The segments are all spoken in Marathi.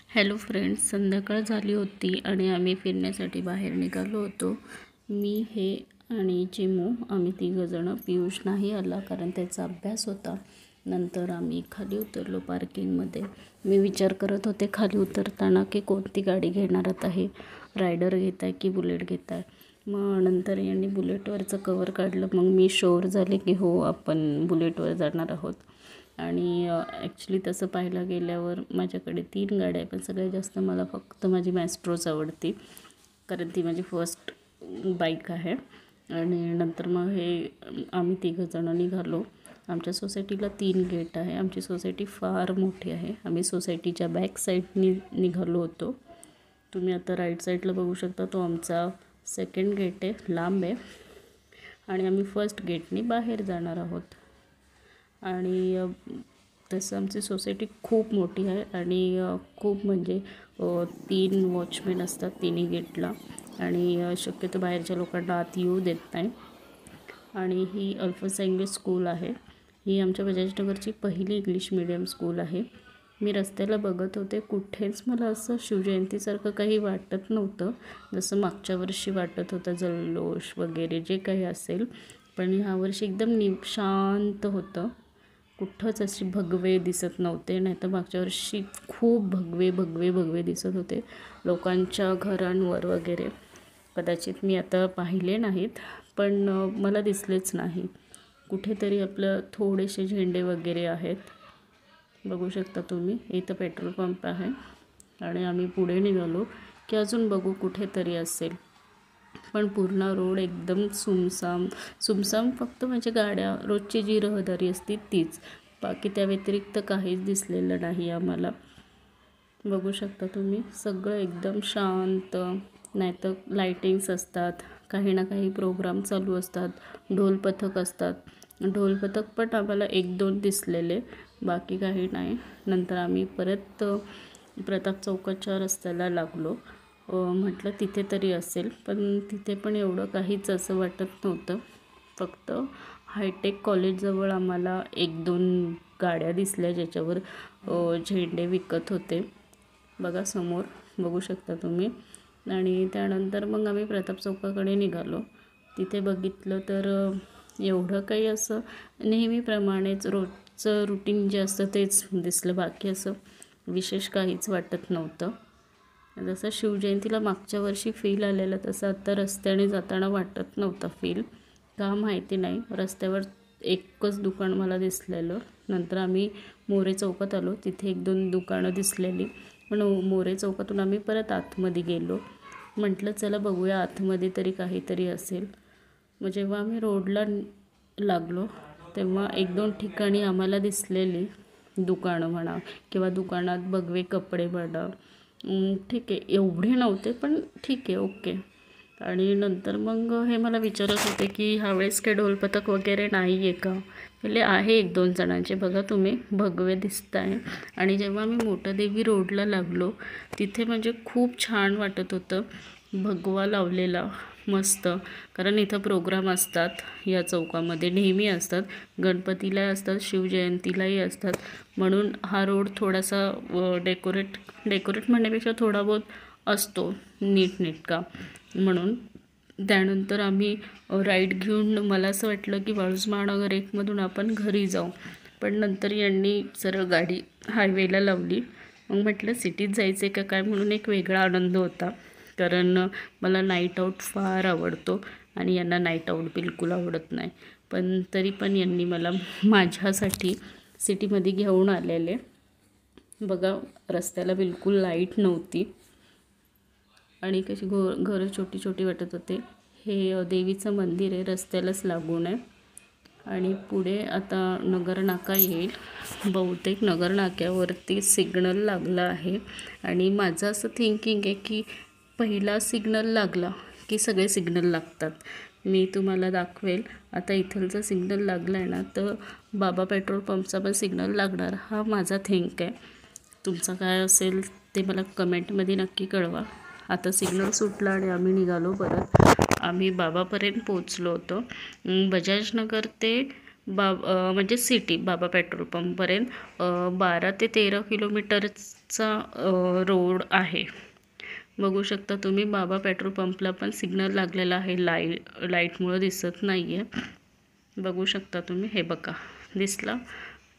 हॅलो फ्रेंड्स, संध्याकाळ झाली होती आणि आम्ही फिरण्यासाठी बाहेर निघालो होतो. मी हे आणि चिमू आम्ही तिघंजणं. पियुष नाही आला कारण त्याचा अभ्यास होता. नंतर आम्ही खाली उतरलो पार्किंगमध्ये. मी विचार करत होते खाली उतरताना की कोणती गाडी घेणार आहे, रायडर घेत आहे की बुलेट घेत आहे. मग नंतर यांनी बुलेटवरचं कवर काढलं. मग मी शुअर झाले की हो, आपण बुलेटवर जाणार आहोत. आणि ॲक्च्युली तसं पाहायला गेल्यावर माझ्याकडे 3 गाड्या आहे, पण सगळ्यात जास्त मला फक्त माझी मॅस्ट्रोच आवडती, कारण ती माझी फर्स्ट बाईक आहे. आणि नंतर मग आम्ही तिघंजणं निघालो. आमच्या सोसायटीला 3 गेट आहे. आमची सोसायटी फार मोठी आहे. आम्ही सोसायटीच्या बॅक साईडनी निघालो होतो. तुम्ही आता राईट साईडला बघू शकता, तो आमचा सेकंड गेट आहे, लांब आहे. आणि आम्ही फर्स्ट गेटनी बाहेर जाणार आहोत. आणि तसं आमची सोसायटी खूप मोठी आहे आणि खूप म्हणजे 3 वॉचमॅन असतात तिन्ही गेटला. आणि शक्यतो बाहेरच्या लोकांना आत येऊ देत नाही. आणि ही अल्फसा इंग्लिश स्कूल आहे. ही आमच्या बजाजनगरची पहिली इंग्लिश मीडियम स्कूल आहे. मी रस्त्याला बघत होते, कुठेच मला असं शिवजयंतीसारखं काही वाटत नव्हतं, जसं मागच्या वर्षी वाटत होतं जल्लोष वगैरे जे काही असेल. पण ह्यावर्षी एकदम शांत होतं. कुठंच अशी भगवे दिसत नव्हते. नाही तर मागच्या वर्षी खूप भगवे दिसत होते लोकांच्या घरांवर वगैरे. कदाचित मी आता पाहिले नाहीत, पण मला दिसलेच नाही. कुठेतरी आपलं थोडेसे झेंडे वगैरे आहेत, बघू शकता तुम्ही. इथं पेट्रोल पंप आहे आणि आम्ही पुढे निघालो की अजून बघू कुठेतरी असेल. पण पूर्ण रोड एकदम सुमसाम फक्त म्हणजे गाड्या, रोजची जी रहदारी असते तीच, बाकी त्या व्यतिरिक्त काहीच दिसलेलं नाही आम्हाला. बघू शकता तुम्ही, सगळं एकदम शांत. नाहीतर लाईटिंग्स असतात, काही ना काही प्रोग्राम चालू असतात, ढोलपथक असतात. ढोलपथक पण आम्हाला 1-2 दिसलेले, बाकी काही नाही. नंतर आम्ही परत प्रताप चौकाच्या रस्त्याला लागलो. म्हटलं तिथे तरी असेल, पण तिथे पण एवढं काहीच असं वाटत नव्हतं. फक्त हायटेक कॉलेजजवळ आम्हाला 1-2 गाड्या दिसल्या ज्याच्यावर झेंडे विकत होते. बघा समोर बघू शकता तुम्ही. आणि त्यानंतर मग आम्ही प्रताप चौकाकडे निघालो. तिथे बघितलं तर एवढं काही असं नेहमीप्रमाणेच रोजचं रुटीन जे असतं तेच दिसलं, बाकी असं विशेष काहीच वाटत नव्हतं. जसं शिवजयंतीला मागच्या वर्षी फील आलेलं तसं आता रस्त्याने जाताना वाटत नव्हतं फील, का माहिती नाही. रस्त्यावर एकच दुकान मला दिसलेलं. नंतर आम्ही मोरे चौकात आलो, तिथे 1-2 दुकानं दिसलेली. पण मोरे चौकातून आम्ही परत आतमध्ये गेलो. म्हटलं चला बघूया आतमध्ये तरी काहीतरी असेल. मग जेव्हा आम्ही रोडला लागलो तेव्हा 1-2 ठिकाणी आम्हाला दिसलेली दुकानं म्हणा किंवा दुकानात भगवे कपडे म्हणा. ठीक आहे, एवढे नव्हते पण ठीक आहे, ओके. आणि नंतर मग हे मला विचारत होते की ह्यावेळेस काही ढोलपथक वगैरे नाही आहे का. म्हणजे आहे 1-2 जणांचे, बघा तुम्ही भगवे दिसत आहे. आणि जेव्हा मी मोठादेवी रोडला लागलो तिथे म्हणजे खूप छान वाटत होतं. भगवा लावलेला मस्त, कारण इथं प्रोग्राम असतात या चौकामध्ये, नेहमी असतात. गणपतीलाही असतात, शिवजयंतीलाही असतात. म्हणून हा रोड थोडासा डेकोरेट म्हणण्यापेक्षा थोडा बहुत असतो नीटनेटका म्हणून. त्यानंतर आम्ही राईड घेऊन, मला असं वाटलं की वाळूज महानगर 1मधून आपण घरी जाऊ, पण नंतर यांनी सरळ गाडी हायवेला लावली. मग म्हटलं सिटीत जायचं आहे का काय, म्हणून एक वेगळा आनंद होता. कारण मला नाईट आऊट फार आवडतो आणि यांना नाईट आऊट बिलकुल आवडत नाही. पण तरी पण यांनी मला माझ्यासाठी सिटीमध्ये घेऊन आलेले. बघा रस्त्याला बिलकुल लाईट नव्हती आणि कशी घरं छोटी छोटी वाटत होते. हे देवीचं मंदिर आहे, रस्त्यालाच लागून आहे. आणि पुढे आता नगर नाका येईल. बहुतेक नगर नाक्यावरती सिग्नल लागला आहे. आणि माझं असं थिंकिंग आहे की पहिला सिग्नल लागला की सगळे सिग्नल लागतात. मी तुम्हाला दाखवेल. आता इथलचा सिग्नल लागला आहे ना, तर बाबा पेट्रोल पंपचा पण सिग्नल लागणार, हा माझा थिंक आहे. तुमचा काय असेल ते मला कमेंटमध्ये नक्की कळवा. आता सिग्नल सुटला आणि आम्ही निघालो परत. आम्ही बाबापर्यंत पोचलो होतो. बजाजनगर ते म्हणजे सिटी बाबा पेट्रोल पंपपर्यंत 12 ते 13 किलोमीटरचा रोड आहे. बघू शकता तुम्ही बाबा पेट्रोल पंपला पण सिग्नल लागलेला आहे. लाईटमुळं दिसत नाही आहे. बघू शकता तुम्ही, हे बघा दिसला,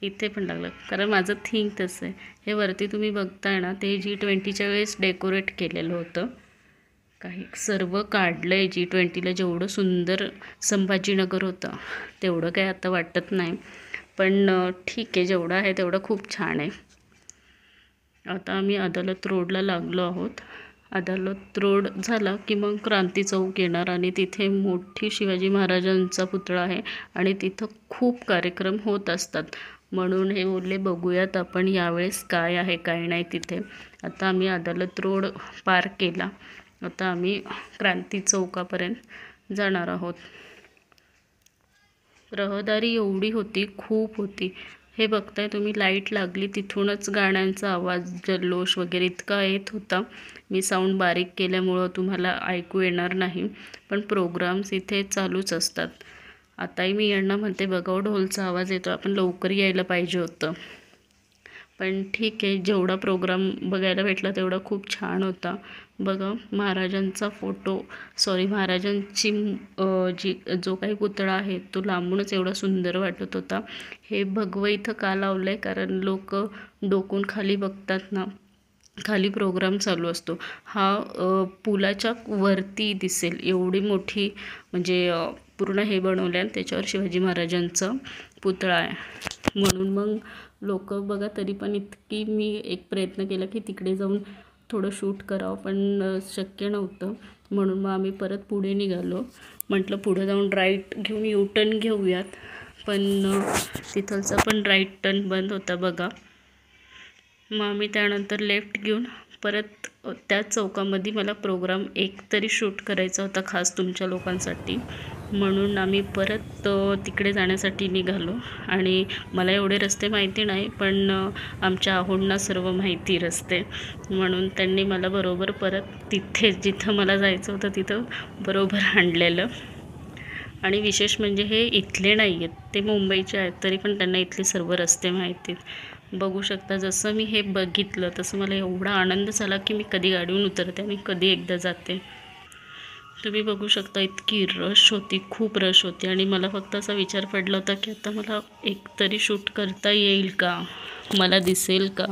इथे पण लागलं, कारण माझं थिंक तसं आहे. हे वरती तुम्ही बघताय ना, ते G20च्या वेळेस डेकोरेट केलेलं होतं. काही सर्व काढलं आहे. G20ला जेवढं सुंदर संभाजीनगर होतं तेवढं काय आता वाटत नाही, पण ठीक आहे, जेवढं आहे तेवढं खूप छान आहे. आता आम्ही अदालत रोडला लागलो आहोत. अदालत रोड झाला की मग क्रांती चौक येणार आणि तिथे मोठी शिवाजी महाराजांचा पुतळा आहे आणि तिथं खूप कार्यक्रम होत असतात. म्हणून हे बोलले बघूयात आपण यावेळेस काय आहे काय नाही तिथे. आता आम्ही अदालत रोड पार केला. आता आम्ही क्रांती चौकापर्यंत जाणार आहोत. रहदारी एवढी होती, खूप होती. हे बघताय तुम्ही, लाईट लागली तिथूनच गाण्यांचा आवाज, जल्लोष वगैरे इतका येत होता. मी साऊंड बारीक केल्यामुळं तुम्हाला ऐकू येणार नाही, पण प्रोग्राम्स इथे चालूच असतात. आताही मी यांना म्हणते बघा ढोलचा आवाज येतो, आपण लवकर यायला पाहिजे होतं, पण ठीक आहे, जेवढा प्रोग्राम बघायला भेटला तेवढा खूप छान होता. बघा महाराजांचा महाराजांची जो काही पुतळा आहे तो लांबूनच एवढा सुंदर वाटत होता. हे भगवं इथं का लावलं आहे, कारण लोक डोकून खाली बघतात ना, खाली प्रोग्राम चालू असतो. हा पुलाच्या वरती दिसेल एवढी मोठी, म्हणजे पूर्ण हे बनवलं आहे, त्याच्यावर शिवाजी महाराजांचा पुतळा आहे. म्हणून मग लोक बघा, तरी पण इतकी मी एक प्रयत्न केला की तिकडे जाऊन थोडं शूट करावं, पण शक्य नव्हतं. म्हणून मग आम्ही परत पुढे निघालो. म्हटलं पुढे जाऊन राईट घेऊन U-टर्न घेऊयात, पण तिथलचा पण राईट टर्न बंद होता बघा. मग आम्ही त्यानंतर लेफ्ट घेऊन परत त्या चौकामध्ये मला प्रोग्राम एक तरी शूट करायचा होता खास तुमच्या लोकांसाठी, म्हणून आम्ही परत तिकडे जाण्यासाठी निघालो. आणि मला एवढे रस्ते माहिती नाही, पण आमच्या आहोंना सर्व माहिती रस्ते, म्हणून त्यांनी मला बरोबर परत तिथे जिथं मला जायचं होतं तिथं बरोबर आणलेलं. आणि विशेष म्हणजे हे इथले नाही आहेत, ते मुंबईचे आहेत, तरी पण त्यांना इथले सर्व रस्ते माहिती आहेत. बघू शकता, जसं मी हे बघितलं तसं मला एवढा आनंद झाला की मी कधी गाडीहून उतरते आणि कधी एकदा जाते. तुम्ही बघू शकता इतकी रश होती, खूप रश होती. आणि मला फक्त असा विचार पडला होता की आता मला एक तरी शूट करता येईल का, मला दिसेल का.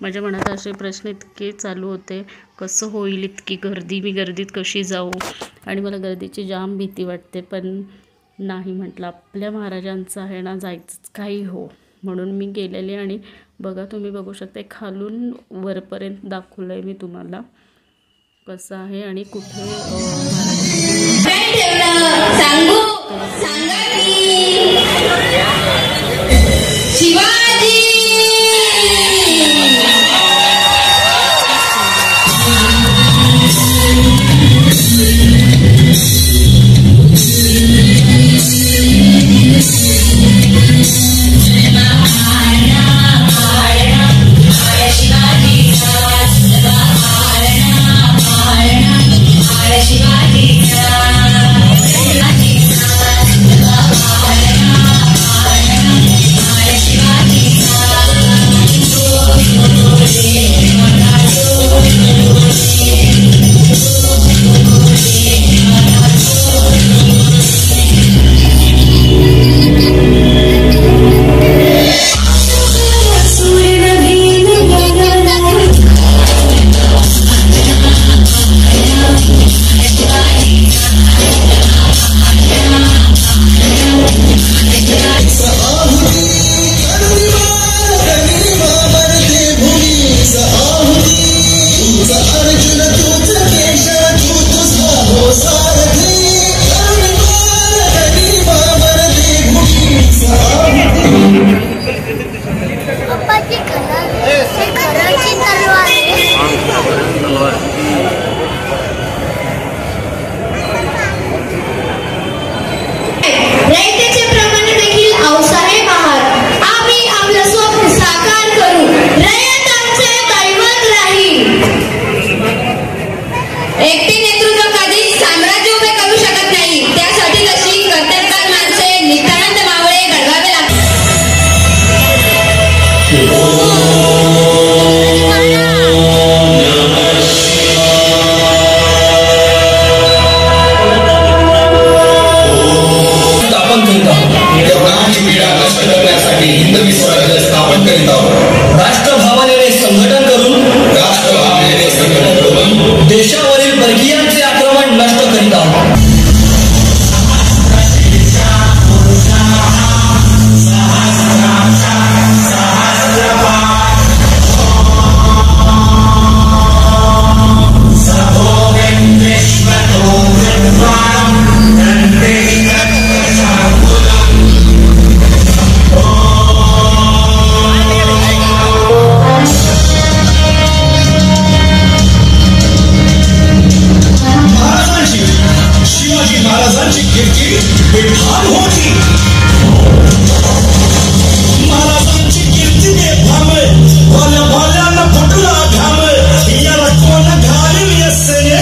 माझ्या मनात असे प्रश्न इतके चालू होते, कसं होईल इतकी गर्दी, मी गर्दीत कशी जाऊ. आणि मला गर्दीची जाम भीती वाटते, पण नाही, म्हटलं आपल्या महाराजांचं आहे ना, जायचंच काही हो. म्हणून मी गेलेले. आणि बघा तुम्ही बघू शकता, खालून वरपर्यंत दाखवलं आहे मी तुम्हाला कसं आहे आणि कुठे शिवाजी देशावरील वर्गीयांचे आक्रमण नष्ट करीत आहोत. महाराजांची कीर्ती बेभान होती. महाराजांची कीर्ती बेभान भल्या भल्यांना फुटला घाम. याला कोण घालील या सेने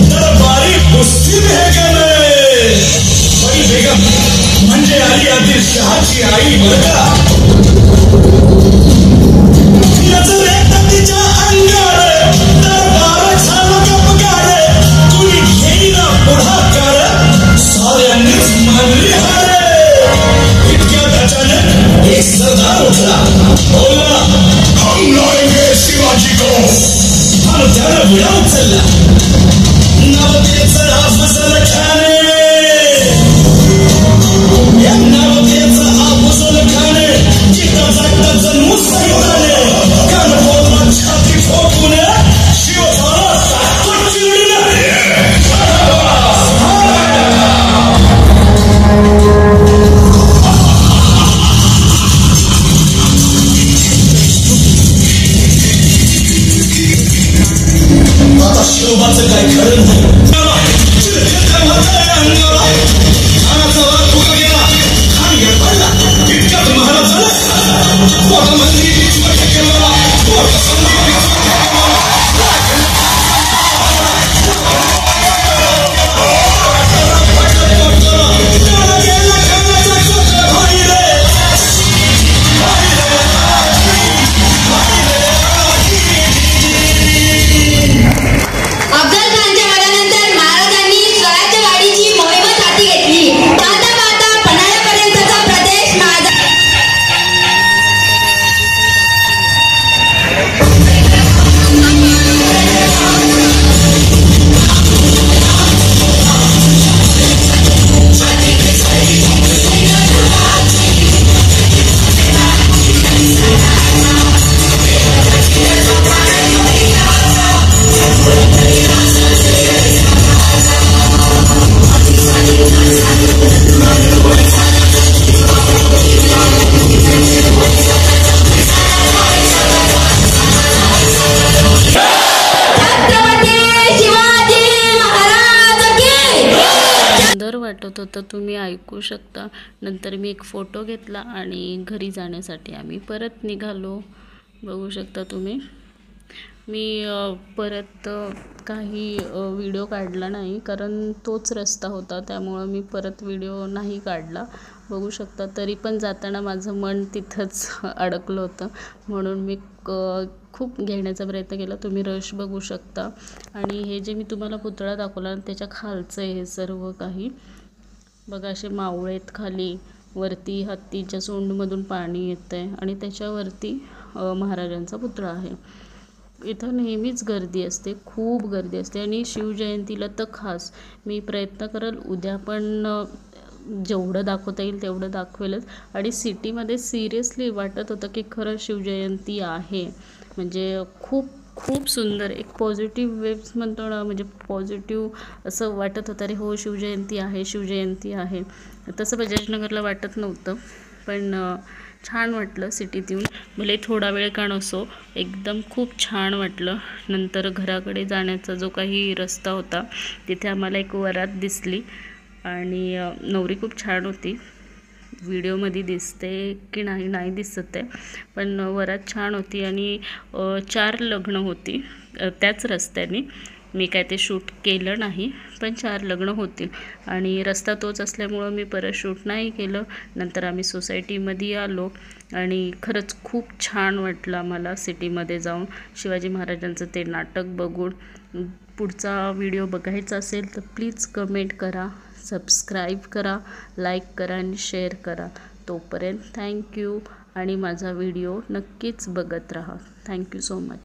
दरबारी कुस्ती भेगले. बडी बेगम म्हणजे अली आदिलशहाची आई बरका. नजर एकदा तिच्या अंगावर दरबार झाला गपगार. कुणी घेईना पुढाकार साऱ्यांनीच मानली हार. इतक्यात अचानक एक सरदार उठला. बोलला हम लाएंगे शिवाजी को. आणि त्यानं विडा उचलला. नवतेचा अफजल खान. या नवतेचा अफजल खान जिथं जागता जन्म सैताने. कान बोलला छाती ठोकून शिवसाला सात चिरडून. आता शिवबाचं काय खरं नाही. वाटत होतं तुम्ही ऐकू शकता. नंतर मी एक फोटो घेतला आणि घरी जाण्यासाठी आम्ही परत निघालो. बघू शकता तुम्ही. मी परत काही व्हिडिओ काढला नाही कारण तोच रस्ता होता, त्यामुळं मी परत व्हिडिओ नाही काढला. बघू शकता. तरी पण जाताना माझं मन तिथंच अडकलं होतं, म्हणून मी खूप घेण्याचा प्रयत्न केला. तुम्ही रश बघू शकता. आणि हे जे मी तुम्हाला पुतळा दाखवला त्याच्या खालचं आहे हे सर्व काही. बघा असे मावळे आहेत खाली. वरती हत्तीच्या सोंडमधून पाणी येतं आहे आणि त्याच्यावरती महाराजांचा पुतळा आहे. इथं नेहमीच गर्दी असते, खूप गर्दी असते. आणि शिवजयंतीला तर खास. मी प्रयत्न करेल उद्या पण जेवढं दाखवता येईल तेवढं दाखवेलच. आणि सिटीमध्ये सिरियसली वाटत होतं की खरं शिवजयंती आहे. म्हणजे खूप खूप सुंदर एक पॉझिटिव्ह वेव्स म्हणतो ना, म्हणजे पॉझिटिव्ह असं वाटत होतं. अरे हो शिवजयंती आहे, शिवजयंती आहे. तसं बजाजनगरला वाटत नव्हतं, पण छान वाटलं सिटीत येऊन. भले थोडा वेळ का नसो, एकदम खूप छान वाटलं. नंतर घराकडे जाण्याचा जो काही रस्ता होता तिथे आम्हाला एक वरात दिसली आणि नवरी खूप छान होती. व्हिडिओमध्ये दिसते की नाही दिसत आहे, पण वरात छान होती. आणि 4 लग्न होती त्याच रस्त्याने. मी काय ते शूट केलं नाही, पण 4 लग्न होतील आणि रस्ता तोच असल्यामुळं मी परत शूट नाही केलं. नंतर आम्ही सोसायटीमध्ये आलो आणि खरंच खूप छान वाटलं आम्हाला सिटीमध्ये जाऊन, शिवाजी महाराजांचं ते नाटक बघून. पुढचा व्हिडिओ बघायचा असेल तर प्लीज कमेंट करा, सबस्क्राईब करा, लाईक करा आणि शेअर करा. तोपर्यंत थँक्यू आणि माझा व्हिडिओ नक्कीच बघत राहा. Thank you so much.